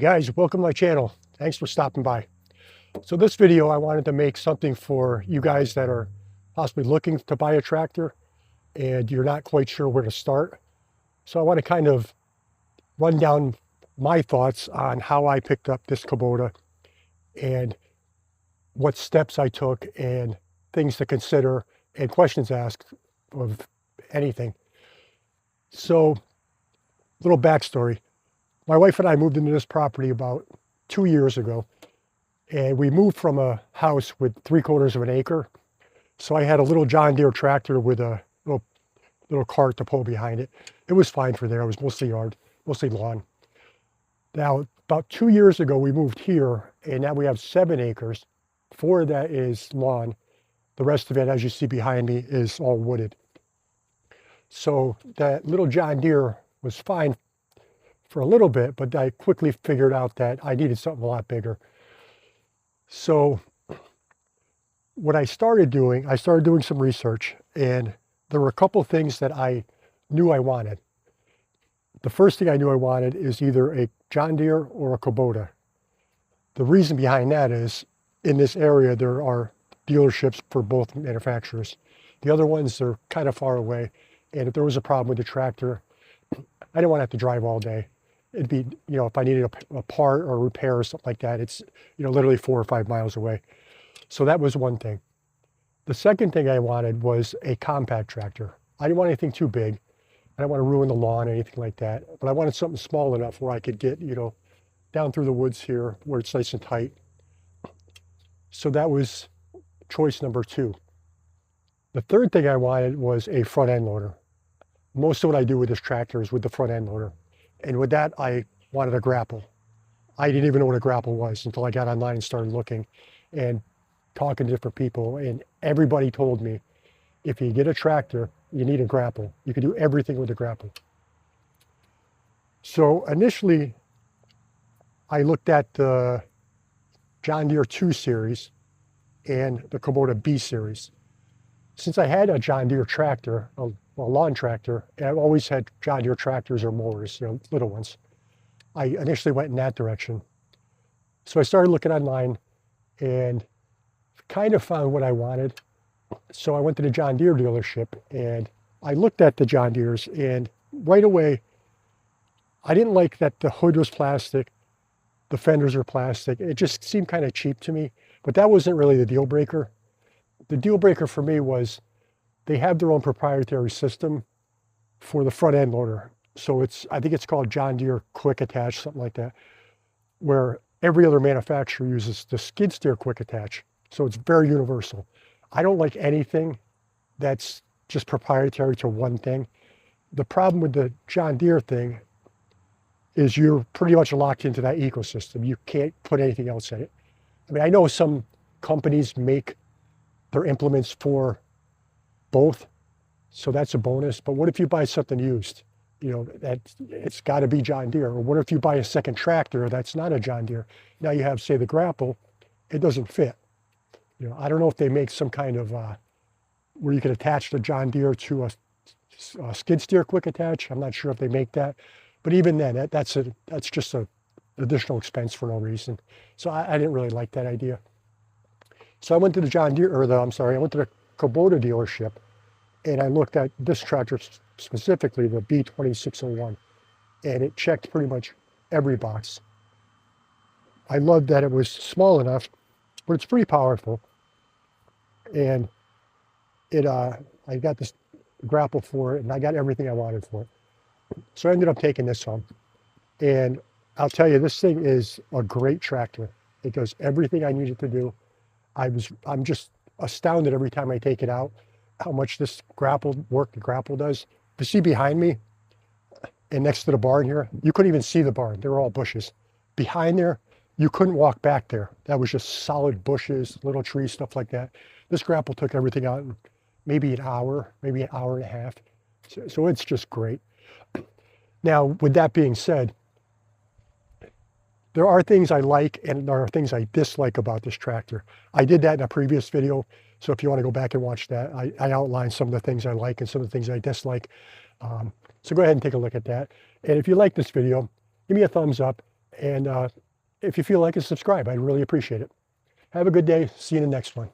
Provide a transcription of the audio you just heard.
Hey guys, welcome to my channel. Thanks for stopping by. So this video, I wanted to make something for you guys that are possibly looking to buy a tractor and you're not quite sure where to start. So I want to kind of run down my thoughts on how I picked up this Kubota and what steps I took and things to consider and questions asked of anything. So, little backstory. My wife and I moved into this property about 2 years ago, and we moved from a house with 3/4 of an acre. So I had a little John Deere tractor with a little cart to pull behind it. It was fine for there. It was mostly yard, mostly lawn. Now, about 2 years ago, we moved here, and now we have 7 acres. 4 of that is lawn. The rest of it, as you see behind me, is all wooded. So that little John Deere was fine for a little bit, but I quickly figured out that I needed something a lot bigger. So what I started doing some research, and there were a couple things that I knew I wanted. The first thing I knew I wanted is either a John Deere or a Kubota. The reason behind that is in this area, there are dealerships for both manufacturers. The other ones are kind of far away. And if there was a problem with the tractor, I didn't want to have to drive all day. It'd be, if I needed a part or a repair or something like that, it's, literally 4 or 5 miles away. So that was one thing. The second thing I wanted was a compact tractor. I didn't want anything too big. I didn't want to ruin the lawn or anything like that. But I wanted something small enough where I could get, down through the woods here where it's nice and tight. So that was choice number 2. The third thing I wanted was a front end loader. Most of what I do with this tractor is with the front end loader. And with that, I wanted a Grapple. I didn't even know what a Grapple was until I got online and started looking and talking to different people. And everybody told me, if you get a tractor, you need a Grapple. You can do everything with a Grapple. So initially, I looked at the John Deere 2 series and the Kubota B series. Since I had a John Deere tractor, a lawn tractor, and I've always had John Deere tractors or mowers, little ones, I initially went in that direction. So I started looking online and kind of found what I wanted. So I went to the John Deere dealership and I looked at the John Deeres, and right away, I didn't like that the hood was plastic, the fenders are plastic. It just seemed kind of cheap to me, but that wasn't really the deal breaker. The deal breaker for me was they have their own proprietary system for the front end loader. So I think it's called John Deere Quick Attach, something like that, where every other manufacturer uses the skid steer quick attach. So it's very universal. I don't like anything that's just proprietary to one thing. The problem with the John Deere thing is you're pretty much locked into that ecosystem. You can't put anything else in it. I mean, I know some companies make their implements for both, so that's a bonus. But what if you buy something used? It's got to be John Deere. Or what if you buy a second tractor that's not a John Deere? Now you have, say, the Grapple, it doesn't fit. I don't know if they make some kind of where you can attach the John Deere to a skid steer quick attach. I'm not sure if they make that, but even then, that's just an additional expense for no reason. So I didn't really like that idea. So I went to the I went to the Kubota dealership, and I looked at this tractor specifically, the B2601, and it checked pretty much every box. I loved that it was small enough, but it's pretty powerful. And I got this Grapple for it, and I got everything I wanted for it. So I ended up taking this home. And I'll tell you, this thing is a great tractor. It does everything I needed to do. I'm just astounded every time I take it out, how much this the Grapple does. You see behind me and next to the barn here, you couldn't even see the barn. They were all bushes. Behind there, you couldn't walk back there. That was just solid bushes, little trees, stuff like that. This Grapple took everything out in maybe an hour and a half. So it's just great. Now, with that being said, there are things I like and there are things I dislike about this tractor. I did that in a previous video, so if you want to go back and watch that, I outlined some of the things I like and some of the things I dislike. So go ahead and take a look at that. And if you like this video, give me a thumbs up And if you feel like it, subscribe. I'd really appreciate it. Have a good day. See you in the next one.